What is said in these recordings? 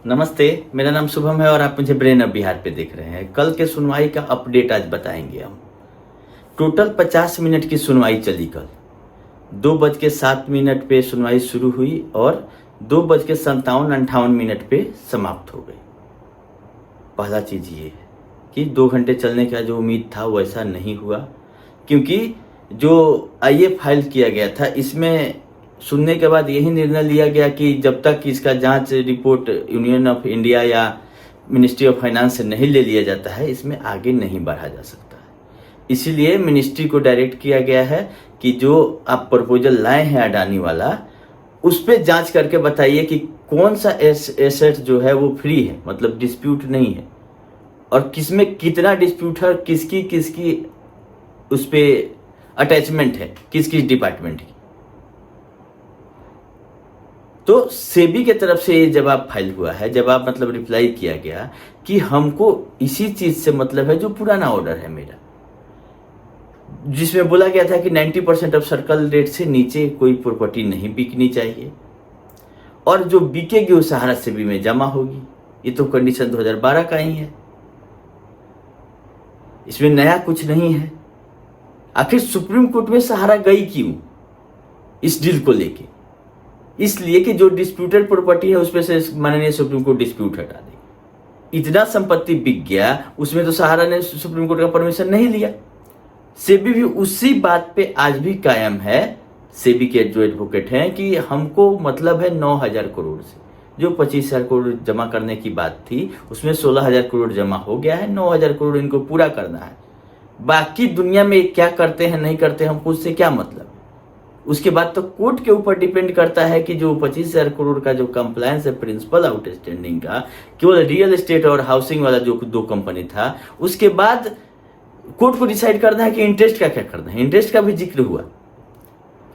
नमस्ते, मेरा नाम शुभम है और आप मुझे ब्रेन ऑफ बिहार पे देख रहे हैं। कल के सुनवाई का अपडेट आज बताएंगे हम। टोटल 50 मिनट की सुनवाई चली कल। 2:07 पे सुनवाई शुरू हुई और 2:57-58 पे समाप्त हो गई। पहला चीज़ ये है कि 2 घंटे चलने का जो उम्मीद था वैसा नहीं हुआ, क्योंकि जो आईए फाइल किया गया था इसमें सुनने के बाद यही निर्णय लिया गया कि जब तक इसका जांच रिपोर्ट यूनियन ऑफ इंडिया या मिनिस्ट्री ऑफ फाइनेंस से नहीं ले लिया जाता है, इसमें आगे नहीं बढ़ा जा सकता है। इसीलिए मिनिस्ट्री को डायरेक्ट किया गया है कि जो आप प्रपोजल लाए हैं अडानी वाला, उस पर जांच करके बताइए कि कौन सा एसेट जो है वो फ्री है, मतलब डिस्प्यूट नहीं है, और किसमें कितना डिस्प्यूट है, किसकी किसकी उस पर अटैचमेंट है, किस किस डिपार्टमेंट की। तो सेबी के तरफ से ये जवाब फाइल हुआ है, जवाब मतलब रिप्लाई किया गया कि हमको इसी चीज से मतलब है जो पुराना ऑर्डर है मेरा, जिसमें बोला गया था कि 90% ऑफ सर्कल रेट से नीचे कोई प्रॉपर्टी नहीं बिकनी चाहिए, और जो बिकेगी वो सहारा सेबी में जमा होगी। ये तो कंडीशन 2012 का ही है, इसमें नया कुछ नहीं है। आखिर सुप्रीम कोर्ट में सहारा गई क्यों इस डील को लेके? इसलिए कि जो डिस्प्यूटेड प्रॉपर्टी है उसमें से माननीय सुप्रीम कोर्ट डिस्प्यूट हटा दे। इतना संपत्ति बिक गया, उसमें तो सहारा ने सुप्रीम कोर्ट का परमिशन नहीं लिया। सेबी भी उसी बात पे आज भी कायम है। सेबी के जो एडवोकेट हैं कि हमको मतलब है 9,000 करोड़ से, जो 25,000 करोड़ जमा करने की बात थी उसमें 16,000 करोड़ जमा हो गया है। 9,000 करोड़ इनको पूरा करना है। बाकी दुनिया में क्या करते हैं नहीं करते हमको उससे क्या मतलब। उसके बाद तो कोर्ट के ऊपर डिपेंड करता है कि जो 25,000 करोड़ का जो कंप्लायंस है प्रिंसिपल आउटस्टैंडिंग का, केवल रियल एस्टेट और हाउसिंग वाला जो 2 कंपनी था, उसके बाद कोर्ट को डिसाइड करना है कि इंटरेस्ट का क्या करना है। इंटरेस्ट का भी जिक्र हुआ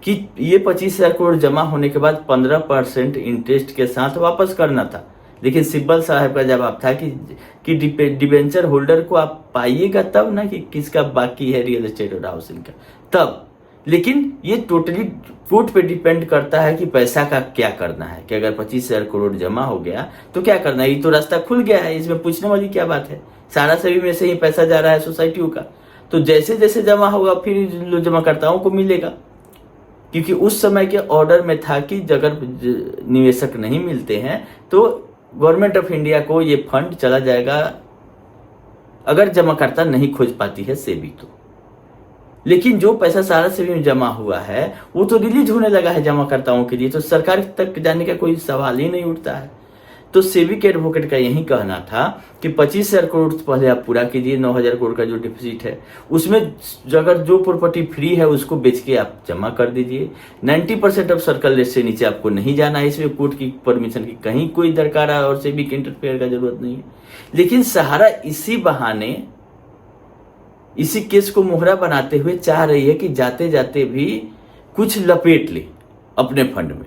कि ये 25,000 करोड़ जमा होने के बाद 15% इंटरेस्ट के साथ वापस करना था, लेकिन सिब्बल साहब का जवाब था कि डिबेंचर होल्डर को आप पाइएगा तब ना कि किसका बाकी है रियल एस्टेट और हाउसिंग का, तब। लेकिन ये टोटली कोर्ट पे डिपेंड करता है कि पैसा का क्या करना है, कि अगर 25,000 करोड़ जमा हो गया तो क्या करना है। ये तो रास्ता खुल गया है, इसमें पूछने वाली क्या बात है। सारा सभी में से ही पैसा जा रहा है सोसाइटियों का, तो जैसे जैसे जमा होगा फिर जमाकर्ताओं को मिलेगा। क्योंकि उस समय के ऑर्डर में था कि अगर निवेशक नहीं मिलते हैं तो गवर्नमेंट ऑफ इंडिया को ये फंड चला जाएगा, अगर जमाकर्ता नहीं खोज पाती है सेबी तो। लेकिन जो पैसा सारा सेबी में जमा हुआ है वो तो रिलीज होने लगा है जमाकर्ताओं के लिए, तो सरकार तक जाने का कोई सवाल ही नहीं उठता है। तो सेबी के एडवोकेट का यही कहना था कि 25,000 करोड़ पहले आप पूरा कीजिए। 9,000 करोड़ का जो डिफिसिट है उसमें अगर जो प्रॉपर्टी फ्री है उसको बेच के आप जमा कर दीजिए। 90% ऑफ सर्कल रेट से नीचे आपको नहीं जाना है। इसमें कोर्ट की परमिशन की कहीं कोई दरकार है और सेबी के इंटरफेयर का जरूरत नहीं है। लेकिन सहारा इसी बहाने इसी केस को मोहरा बनाते हुए चाह रही है कि जाते जाते भी कुछ लपेट ले अपने फंड में,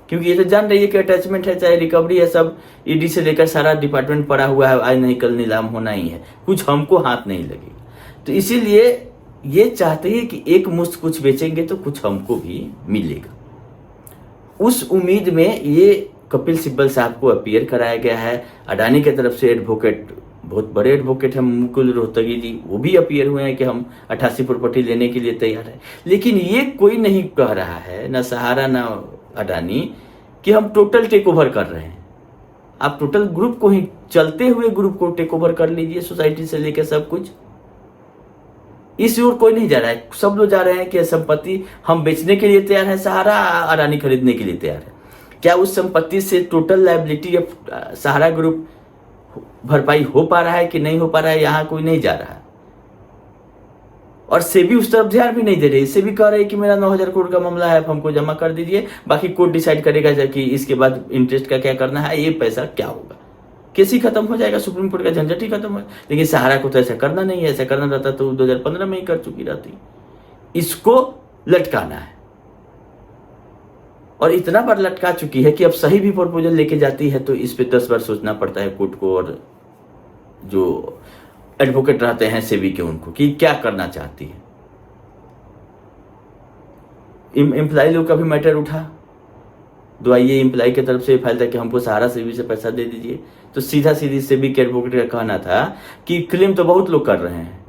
क्योंकि ये तो जान रही है कि अटैचमेंट है, चाहे रिकवरी है, सब ईडी से लेकर सारा डिपार्टमेंट पड़ा हुआ है, आज नहीं कल नीलाम होना ही है, कुछ हमको हाथ नहीं लगेगा। तो इसीलिए ये चाहते हैं कि एक मुश्त कुछ बेचेंगे तो कुछ हमको भी मिलेगा। उस उम्मीद में ये कपिल सिब्बल साहब को अपीयर कराया गया है। अडानी की तरफ से एडवोकेट, बहुत बड़े एडवोकेट हैं मुकुल रोहतगी जी, वो भी अपीयर हुए हैं कि हम 88 प्रॉपर्टी लेने के लिए तैयार है। लेकिन ये कोई नहीं कह रहा है, ना सहारा ना अडानी, कि हम टोटल टेक ओवर कर रहे हैं। आप टोटल ग्रुप को ही, चलते हुए ग्रुप को टेक ओवर कर लीजिए, सोसाइटी से लेकर सब कुछ। इस ओर कोई नहीं जा रहा है। सब लोग जा रहे हैं कि संपत्ति हम बेचने के लिए तैयार है, सहारा अडानी खरीदने के लिए तैयार है। क्या उस संपत्ति से total liability of Sahara group भरपाई हो पा रहा है कि नहीं हो पा रहा है, यहां कोई नहीं जा रहा है। और सेबी उस तरफ ध्यान भी नहीं दे रही। सेबी कह रही है कि मेरा 9,000 करोड़ का मामला है, हमको जमा कर दीजिए, बाकी कोर्ट डिसाइड करेगा कि इसके बाद इंटरेस्ट का क्या करना है, ये पैसा क्या होगा। केस ही खत्म हो जाएगा, सुप्रीम कोर्ट का झंझट ही खत्म हो। लेकिन सहारा को तो ऐसा करना नहीं है। ऐसा करना रहता तो 2015 में ही कर चुकी रहती। इसको लटकाना है, और इतना बार लटका चुकी है कि अब सही भी प्रपोजल लेके जाती है तो इस पे 10 बार सोचना पड़ता है कोर्ट को, और जो एडवोकेट रहते हैं सेबी के उनको, कि क्या करना चाहती है। एम्प्लॉय लोग का भी मैटर उठा ये एम्प्लॉय की तरफ से फाइल था कि हमको सहारा सेबी से पैसा दे दीजिए, तो सीधा सीधी सेबी के एडवोकेट का कहना था कि क्लेम तो बहुत लोग कर रहे हैं,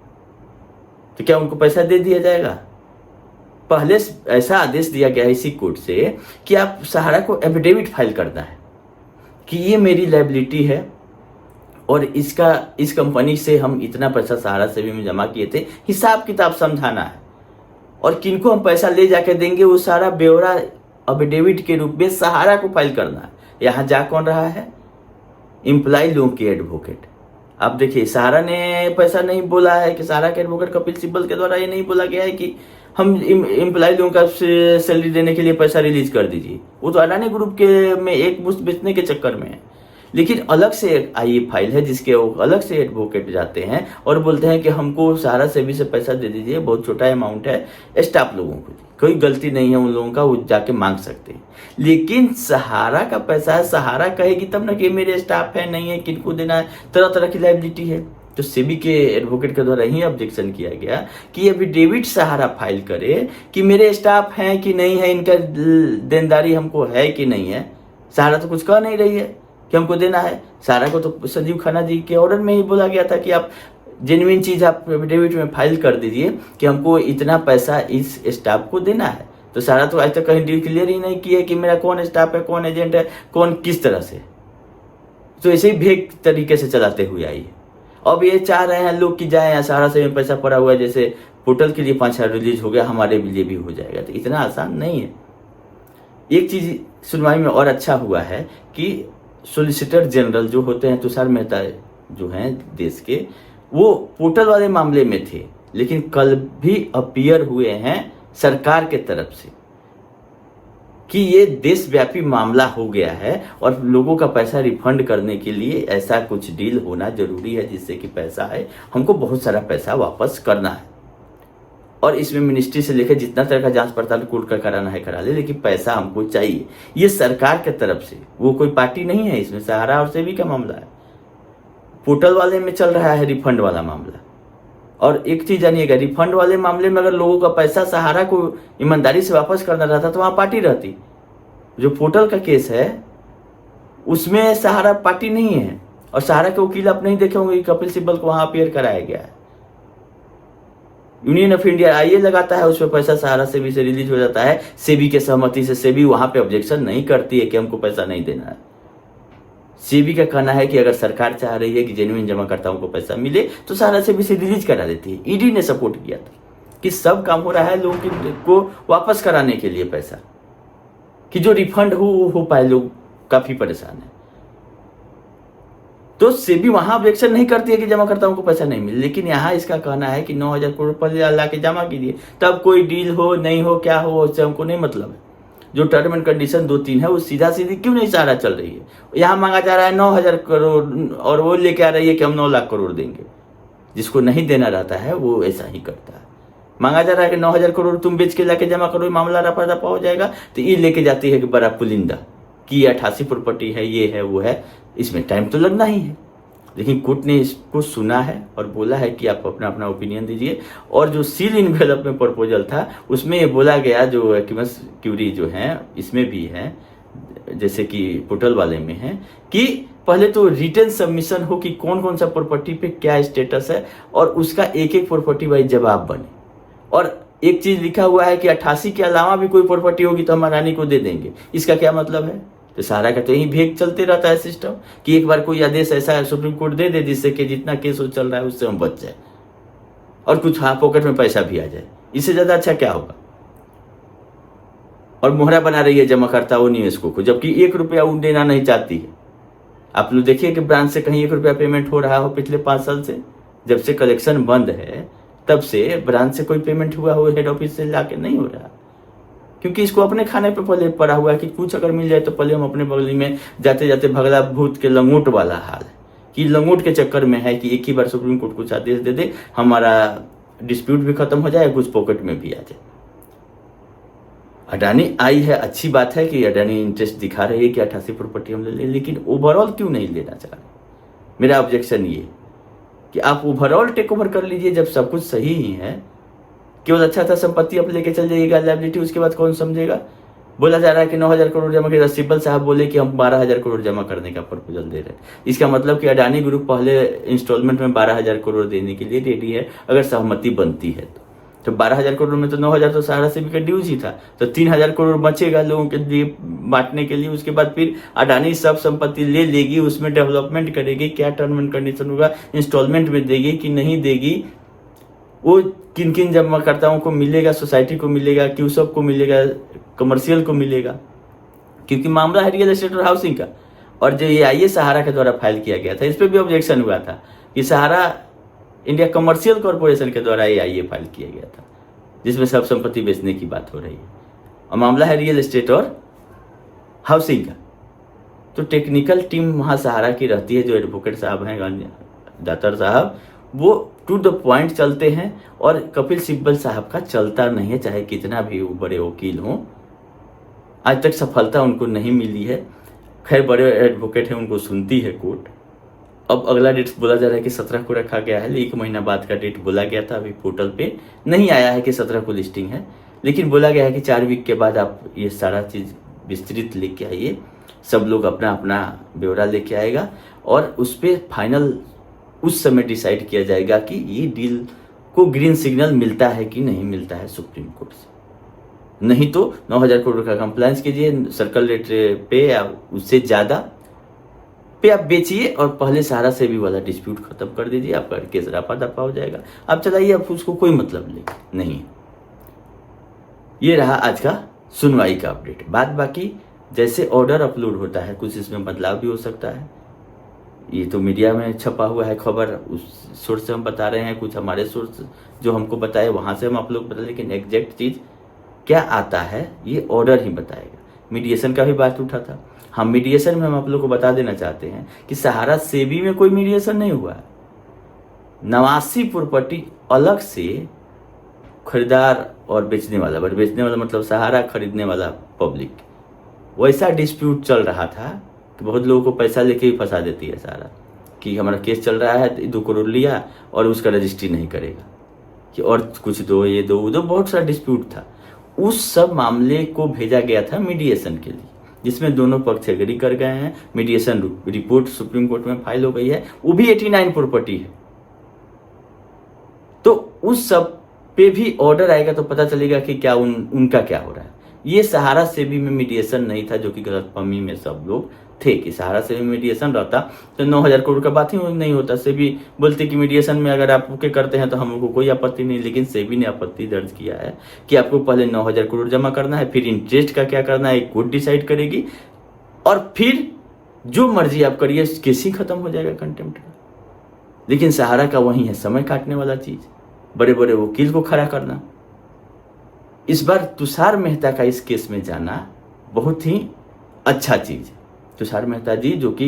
तो क्या उनको पैसा दे दिया जाएगा? पहले ऐसा आदेश दिया गया है इसी कोर्ट से कि आप सहारा को एफिडेविट फाइल करना है कि ये मेरी लायबिलिटी है और इस कंपनी से हम इतना पैसा सहारा सेबी में जमा किए थे, हिसाब किताब समझाना है, और किनको हम पैसा ले जाके देंगे वो सारा ब्यौरा एफिडेविट के रूप में सहारा को फाइल करना है। यहाँ जा कौन रहा है? एम्प्लॉय लोगों के एडवोकेट। अब देखिए, सहारा ने पैसा नहीं बोला है कि सहारा के एडवोकेट कपिल सिब्बल के द्वारा ये नहीं बोला गया है कि हम एम्प्लॉय लोगों का सैलरी देने के लिए पैसा रिलीज कर दीजिए। वो तो अडानी ग्रुप के में एक मुश्त बेचने के चक्कर में है। लेकिन अलग से आई फाइल है जिसके अलग से एडवोकेट जाते हैं और बोलते हैं कि हमको सहारा सेबी से पैसा दे दीजिए, बहुत छोटा अमाउंट है, स्टाफ लोगों को, कोई गलती नहीं है उन लोगों का, वो जाके मांग सकते हैं। लेकिन सहारा का पैसा है, सहारा कहेगी तब ना कि मेरे स्टाफ है, नहीं है, किनको देना है, तरह तरह की लायबिलिटी है। तो सेबी के एडवोकेट के द्वारा ही ऑब्जेक्शन किया गया कि एफिडेविट सहारा फाइल करे कि मेरे स्टाफ हैं कि नहीं है, इनका देनदारी हमको है कि नहीं है। सहारा तो कुछ कह नहीं रही है कि हमको देना है। सहारा को तो संजीव खन्ना जी के ऑर्डर में ही बोला गया था कि आप जेन्युइन चीज आप एफिडेविट में फाइल कर दीजिए कि हमको इतना पैसा इस स्टाफ को देना है। तो सहारा तो आज तक कहीं डिक्लेयर ही नहीं किया कि मेरा कौन स्टाफ है, कौन एजेंट है, कौन किस तरह से। तो ऐसे ही भेग तरीके से चलाते हुए आई है। अब ये चाह रहे हैं लोग कि जाए, सहारा से पैसा पड़ा हुआ है, जैसे पोर्टल के लिए 5,000 रिलीज हो गया, हमारे लिए भी हो जाएगा। तो इतना आसान नहीं है। एक चीज सुनवाई में और अच्छा हुआ है कि सोलिसिटर जनरल जो होते हैं तुषार मेहता जो हैं देश के, वो पोर्टल वाले मामले में थे, लेकिन कल भी अपीयर हुए हैं सरकार के तरफ से कि ये देशव्यापी मामला हो गया है और लोगों का पैसा रिफंड करने के लिए ऐसा कुछ डील होना जरूरी है जिससे कि पैसा है, हमको बहुत सारा पैसा वापस करना है। और इसमें मिनिस्ट्री से लेकर जितना तरह का जांच पड़ताल कोर्ट का कराना है करा ले, लेकिन पैसा हमको चाहिए। ये सरकार के तरफ से, वो कोई पार्टी नहीं है, इसमें सहारा और सेबी का मामला है। पोर्टल वाले में चल रहा है रिफंड वाला मामला। और एक चीज जानिएगा, रिफंड वाले मामले में अगर लोगों का पैसा सहारा को ईमानदारी से वापस करना रहता तो वहां पार्टी रहती। जो पोर्टल का केस है उसमें सहारा पार्टी नहीं है, और सहारा के वकील आप नहीं देखे होंगे, कपिल सिब्बल को वहां अपीयर कराया गया है। यूनियन ऑफ इंडिया आईए लगाता है, उसमें पैसा सहारा सेबी से रिलीज हो जाता है, सेबी के सहमति से। सेबी वहां पे ऑब्जेक्शन नहीं करती है कि हमको पैसा नहीं देना है। सेबी का कहना है कि अगर सरकार चाह रही है कि जेन्युइन जमाकर्ताओं को पैसा मिले तो सहारा सेबी से रिलीज करा देती है। ईडी ने सपोर्ट किया था कि सब काम हो रहा है लोगों को वापस कराने के लिए पैसा, कि जो रिफंड हो पाए। लोग काफी परेशान है, तो सेबी वहां ऑब्जेक्शन नहीं करती है कि जमाकर्ताओं को पैसा नहीं मिले। लेकिन यहाँ इसका कहना है कि 9,000 करोड़ रुपया ला के जमा कीजिए, तब कोई डील हो नहीं हो क्या हो उससे हमको नहीं मतलब है। जो टर्म एंड कंडीशन 2-3 है वो सीधा सीधी क्यों नहीं सहारा चल रही है। यहाँ मांगा जा रहा है 9,000 करोड़ और वो लेके आ रही है कि हम 9 लाख करोड़ देंगे। जिसको नहीं देना रहता है वो ऐसा ही करता है। मांगा जा रहा है कि 9,000 करोड़ तुम बेच के लाके जमा करो, मामला रफा दफा हो जाएगा। तो ये लेके जाती है कि बड़ा पुलिंदा कि 88 प्रॉपर्टी है, ये है वो है। इसमें टाइम तो लगना ही है, लेकिन कोर्ट ने इसको सुना है और बोला है कि आप अपना अपना ओपिनियन दीजिए। और जो सील इन्वेलप में प्रपोजल था उसमें ये बोला गया, जो एक्यूमस क्यूरी जो है इसमें भी है, जैसे कि पोर्टल वाले में है, कि पहले तो रिटर्न सबमिशन हो कि कौन कौन सा प्रॉपर्टी पे क्या स्टेटस है और उसका एक एक प्रॉपर्टी वाइज जवाब बने। और एक चीज लिखा हुआ है कि 88 के अलावा भी कोई प्रॉपर्टी होगी तो हम अडानी को दे देंगे। इसका क्या मतलब है? तो सहारा का तो यही भेग चलते रहता है सिस्टम कि एक बार कोई आदेश ऐसा सुप्रीम कोर्ट दे दे जिससे कि जितना केस हो चल रहा है उससे हम बच जाए और कुछ पॉकेट में पैसा भी आ जाए। इससे ज्यादा अच्छा क्या होगा? और मोहरा बना रही है जमाकर्ता वो निवेशकों को, जबकि 1 रुपया वो देना नहीं चाहती है। आप लोग देखिए कि ब्रांच से कहीं 1 रुपया पेमेंट हो रहा हो पिछले 5 साल से, जब से कलेक्शन बंद है तब से ब्रांच से कोई पेमेंट हुआ हो हेड ऑफिस से लाके नहीं हो रहा, क्योंकि इसको अपने खाने पे पले पड़ा हुआ है कि कुछ अगर मिल जाए तो पहले हम अपने बगली में जाते जाते भगला भूत के लंगोट वाला हाल है कि लंगोट के चक्कर में है कि एक ही बार सुप्रीम कोर्ट कुछ आदेश दे दे, हमारा डिस्प्यूट भी खत्म हो जाए, कुछ पॉकेट में भी आ जाए। अडानी आई है, अच्छी बात है कि अडानी इंटरेस्ट दिखा रही है कि 88 प्रॉपर्टी हम ले लें, लेकिन ओवरऑल क्यों नहीं लेना चाह रहे? मेरा ऑब्जेक्शन ये कि आप ओवरऑल टेक ओवर कर लीजिए जब सब कुछ सही ही है। केवल अच्छा संपत्ति आप लेके चल जाइएगा, लायबिलिटी उसके बाद कौन समझेगा? बोला जा रहा है कि 9,000 करोड़ जमा किया। सिब्बल साहब बोले कि हम 12,000 करोड़ जमा करने का प्रपोजल दे रहे हैं। इसका मतलब कि अडानी ग्रुप पहले इंस्टॉलमेंट में 12,000 करोड़ देने के लिए रेडी है, अगर सहमति बनती है तो 12,000 करोड़ में तो 9,000 तो सहारा सेबी का ड्यूज ही था, तो 3,000 करोड़ बचेगा लोगों के लिए बांटने के लिए। उसके बाद फिर अडानी सब संपत्ति ले लेगी, उसमें डेवलपमेंट करेगी, क्या टर्म एंड कंडीशन होगा, इंस्टॉलमेंट में देगी कि नहीं देगी, वो किन किन जमाकर्ताओं को मिलेगा, सोसाइटी को मिलेगा, क्यूसब को मिलेगा, कमर्शियल को मिलेगा, क्योंकि मामला है रियल एस्टेट और हाउसिंग का। और जो ये आईए सहारा के द्वारा फाइल किया गया था, इस पर भी ऑब्जेक्शन हुआ था कि सहारा इंडिया कमर्शियल कॉरपोरेशन के द्वारा ये आईए फाइल किया गया था, जिसमें सब संपत्ति बेचने की बात हो रही है, और मामला है रियल एस्टेट और हाउसिंग का। तो टेक्निकल टीम वहाँ सहारा की रहती है, जो एडवोकेट साहब हैं दातर साहब, वो टू द पॉइंट चलते हैं, और कपिल सिब्बल साहब का चलता नहीं है, चाहे कितना भी वो बड़े वकील हों। आज तक सफलता उनको नहीं मिली है। खैर बड़े एडवोकेट हैं, उनको सुनती है कोर्ट। अब अगला डेट बोला जा रहा है कि 17 को रखा गया है, 1 महीना बाद का डेट बोला गया था। अभी पोर्टल पे नहीं आया है कि 17 को लिस्टिंग है, लेकिन बोला गया है कि 4 वीक के बाद आप ये सारा चीज़ विस्तृत लेके आइए, सब लोग अपना अपना ब्यौरा लेके आएगा, और उस पर फाइनल उस समय डिसाइड किया जाएगा कि ये डील को ग्रीन सिग्नल मिलता है कि नहीं मिलता है सुप्रीम कोर्ट से। नहीं तो 9,000 करोड़ का कंप्लायंस कीजिए सर्कल रेट पे, या उससे ज़्यादा पे आप बेचिए, और पहले सहारा सेबी वाला डिस्प्यूट खत्म कर दीजिए, आपका केस रफा दफा हो जाएगा। आप चलाइए, अब उसको कोई मतलब नहीं है। ये रहा आज का सुनवाई का अपडेट। बात बाकी जैसे ऑर्डर अपलोड होता है, कुछ इसमें बदलाव भी हो सकता है। ये तो मीडिया में छपा हुआ है खबर, उस सोर्स से हम बता रहे हैं, कुछ हमारे सोर्स जो हमको बताए वहाँ से हम आप लोग बता, लेकिन एग्जैक्ट चीज़ क्या आता है ये ऑर्डर ही बताएगा। मीडिएशन का भी बात उठा था, हम मीडिएशन में हम आप लोग को बता देना चाहते हैं कि सहारा सेबी में कोई मीडिएशन नहीं हुआ है। 89 प्रॉपर्टी अलग से खरीदार और बेचने वाला, बट बेचने वाला मतलब सहारा, खरीदने वाला पब्लिक, वैसा डिस्प्यूट चल रहा था कि बहुत लोगों को पैसा लेके ही फंसा देती है सहारा, कि हमारा केस चल रहा है, 2 करोड़ लिया और उसका रजिस्ट्री नहीं करेगा, कि और कुछ दो, ये दो, बहुत सारा डिस्प्यूट था। उस सब मामले को भेजा गया था मीडिएशन के लिए, जिसमें दोनों पक्ष एग्री कर गए हैं। मीडिएशन रिपोर्ट सुप्रीम कोर्ट में फाइल हो गई है, वो भी 89 प्रॉपर्टी है। तो उस सब पे भी ऑर्डर आएगा तो पता चलेगा कि क्या उनका क्या हो रहा है। ये सहारा सेबी में मीडिएशन नहीं था, जो कि गलतफहमी में सब लोग थे कि सहारा सेबी में मीडिएशन रहता तो 9,000 करोड़ का बात ही नहीं होता। सेबी बोलते कि मीडिएशन में अगर आप ओके करते हैं तो हमको कोई आपत्ति नहीं, लेकिन सेबी ने आपत्ति दर्ज किया है कि आपको पहले 9,000 करोड़ जमा करना है, फिर इंटरेस्ट का क्या करना है कोर्ट डिसाइड करेगी, और फिर जो मर्जी आप करिए, केस ही खत्म हो जाएगा कंटेम्प्ट का। लेकिन सहारा का वही है समय काटने वाला चीज, बड़े बड़े वकील को खड़ा करना। इस बार तुषार मेहता का इस केस में जाना बहुत ही अच्छा चीज है। तुषार मेहता जी जो कि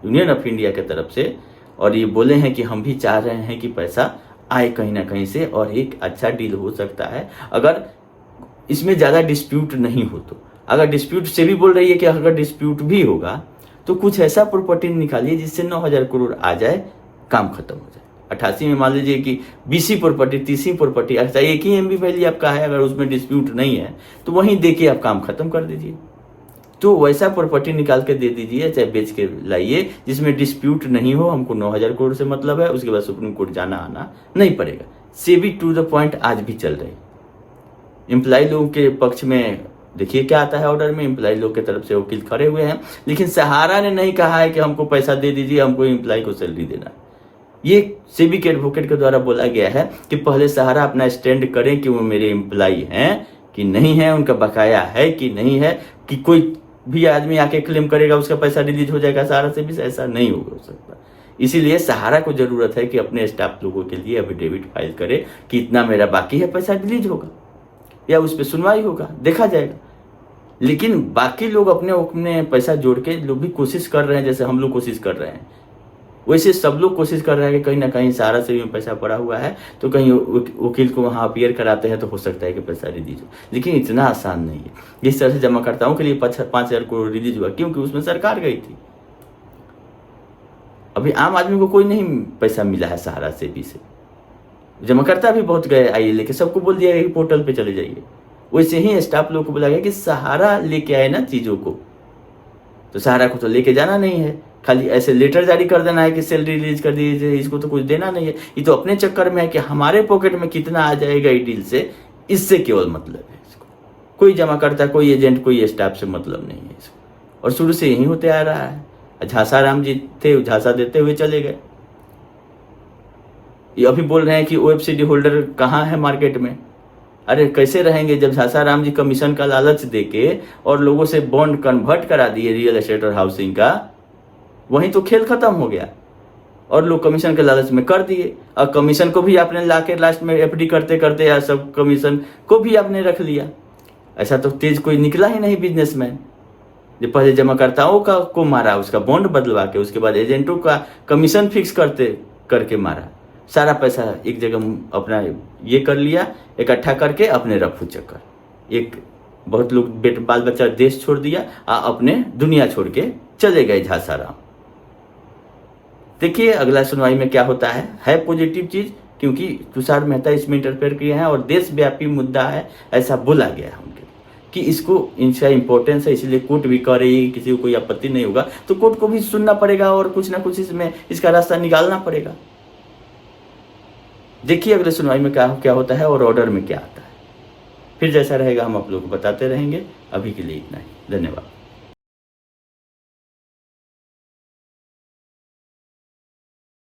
यूनियन ऑफ इंडिया के तरफ से, और ये बोले हैं कि हम भी चाह रहे हैं कि पैसा आए कहीं ना कहीं से, और एक अच्छा डील हो सकता है अगर इसमें ज़्यादा डिस्प्यूट नहीं हो तो। अगर डिस्प्यूट से भी बोल रही है कि अगर डिस्प्यूट भी होगा तो कुछ ऐसा प्रॉपर्टी निकालिए जिससे 9,000 करोड़ आ जाए, काम खत्म हो जाए। 88 में मान लीजिए कि 20 प्रॉपर्टी, 30 प्रॉपर्टी, अच्छा एक ही MB वैली आपका है, अगर उसमें डिस्प्यूट नहीं है तो वहीं दे के आप काम खत्म कर दीजिए। तो वैसा प्रॉपर्टी निकाल के दे दीजिए, चाहे बेच के लाइए जिसमें डिस्प्यूट नहीं हो। हमको 9,000 करोड़ से मतलब है, उसके बाद सुप्रीम कोर्ट जाना आना नहीं पड़ेगा। सेबी टू द पॉइंट आज भी चल रही। एम्प्लॉय लोगों के पक्ष में देखिए क्या आता है ऑर्डर में, एम्प्लॉय लोग की तरफ से वकील खड़े हुए हैं, लेकिन सहारा ने नहीं कहा है कि हमको पैसा दे दीजिए, हमको एम्प्लॉय को सैलरी देना। ये सेबी के एडवोकेट के द्वारा बोला गया है कि पहले सहारा अपना स्टैंड करें कि वो मेरे एम्प्लॉय हैं कि नहीं है, उनका बकाया है कि नहीं है, कि कोई भी आदमी आके क्लेम करेगा उसका पैसा रिलीज हो जाएगा सहारा से भी, ऐसा नहीं हो सकता। इसीलिए सहारा को जरूरत है कि अपने स्टाफ लोगों के लिए एफिडेविट फाइल करे कि इतना मेरा बाकी है, पैसा रिलीज होगा या उस पर सुनवाई होगा, देखा जाएगा। लेकिन बाकी लोग अपने पैसा जोड़ के लोग भी कोशिश कर रहे हैं, जैसे हम लोग कोशिश कर रहे हैं, वैसे सब लोग कोशिश कर रहे हैं कि कहीं ना कहीं सहारा से भी पैसा पड़ा हुआ है तो कहीं वकील को वहाँ अपीयर कराते हैं तो हो सकता है कि पैसा रिलीज हो। लेकिन इतना आसान नहीं है। जिस तरह से जमाकर्ताओं के लिए 5,000 करोड़ रिलीज हुआ, क्योंकि उसमें सरकार गई थी। अभी आम आदमी को कोई नहीं पैसा मिला है सहारा से भी से। जमाकर्ता भी बहुत गए आइए लेके, सबको बोल दिया कि पोर्टल पे चले जाइए, वैसे ही स्टाफ लोग को बोला गया कि सहारा लेके आए ना चीज़ों को, तो सहारा को तो लेके जाना नहीं है, खाली ऐसे लेटर जारी कर देना है कि सैलरी रिलीज कर दीजिए, इसको तो कुछ देना नहीं है। ये तो अपने चक्कर में है कि हमारे पॉकेट में कितना आ जाएगा ये डील से, इससे केवल मतलब है इसको। कोई जमा करता, कोई एजेंट, कोई स्टाफ से मतलब नहीं है इसको, और शुरू से यही होते आ रहा है। झांसा राम जी थे, झांसा देते हुए चले गए। ये अभी बोल रहे हैं कि ओएफसीडी होल्डर कहाँ है मार्केट में। अरे कैसे रहेंगे जब झांसा राम जी कमीशन का लालच देके और लोगों से बॉन्ड कन्वर्ट करा दिए रियल एस्टेट और हाउसिंग का, वहीं तो खेल खत्म हो गया और लोग कमीशन के लालच में कर दिए। और कमीशन को भी आपने लाके लास्ट में एफडी करते करते या सब कमीशन को भी आपने रख लिया। ऐसा तो तेज कोई निकला ही नहीं बिजनेसमैन, जो पहले जमाकर्ताओं का को मारा, उसका बॉन्ड बदलवा के, उसके बाद एजेंटों का कमीशन फिक्स करके मारा, सारा पैसा एक जगह अपना ये कर लिया, इकट्ठा करके अपने रफू चक्कर। एक बहुत लोग बाल बच्चा देश छोड़ दिया, अपने दुनिया छोड़ के चले गए झांसा राम। देखिए अगला सुनवाई में क्या होता है पॉजिटिव चीज, क्योंकि तुषार मेहता इसमें इंटरफेयर किए हैं और देशव्यापी मुद्दा है, ऐसा बोला गया है उनके कि इसको इनका इंपॉर्टेंस है, इसलिए कोर्ट भी कर रही है, किसी को कोई आपत्ति नहीं होगा तो कोर्ट को भी सुनना पड़ेगा और कुछ ना कुछ इसमें इसका रास्ता निकालना पड़ेगा। देखिए अगले सुनवाई में क्या होता है और ऑर्डर में क्या आता है। फिर जैसा रहेगा हम आप लोगों को बताते रहेंगे। अभी के लिए इतना ही, धन्यवाद।